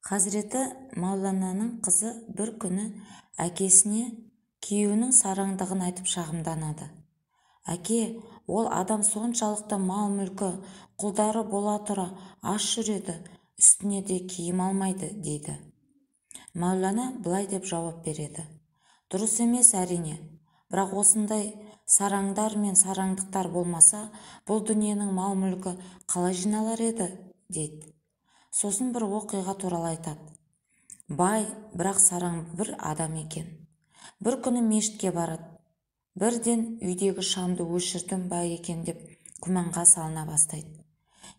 Хазіреті Маулананың қызы бір күні әкесіне күйеуінің сараңдығын айтып шағымданады. Әке, ол адам соншалықты мал-мүлкі, құлдары бола тұра аш жүреді, үстіне де киім алмайды, дейді. Маулана былай деп жауап береді. Дұрыс емес әрине, бірақ осындай сараңдар мен сараңдықтар болмаса, бұл дүниенің мал-мүлкі қалай жиналар еді, дейді. Сосын бір оқиға туралы айтады. Бай, бірақ сараң бір адам екен. Бір күні мешітке барады. Бірден үйдегі шамды өшірдім бай екен деп күмәнға салына бастайды.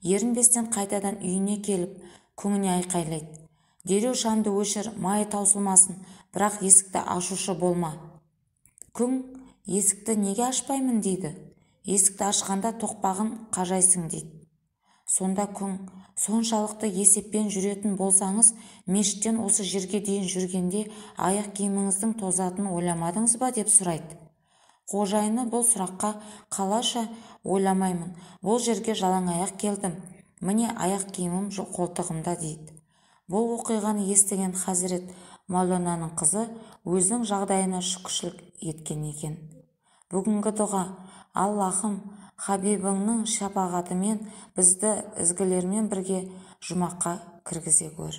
Ерінбестен қайтадан үйіне келіп, күңіне айқайлайды. Дереу шамды өшір, майы таусылмасын, бірақ есікті ашушы болма. Күң, есікті неге ашпаймын дейді. Есікті ашқанда тоқпағын қажайсың дейді. Сонда күң, соншалықты есеппен жүретін болсаңыз, мешіттен осы жерге дейін жүргенде аяқ киіміңіздің тозатын ойламадыңыз ба деп сұрайды. Қожайыны бұл сұраққа қалайша ойламаймын, бұл жерге жалаң аяқ келдім, міне аяқ киімім қолтығымда дейді. Бұл оқиғаны естіген Хазірет Маулананың қызы өзінің жағдайына шүкіршілік еткен екен. Бүгінгі дұға: Аллахым, Хабибіңнің шапағатымен бізді ізгілермен бірге жұмаққа кіргізе көр.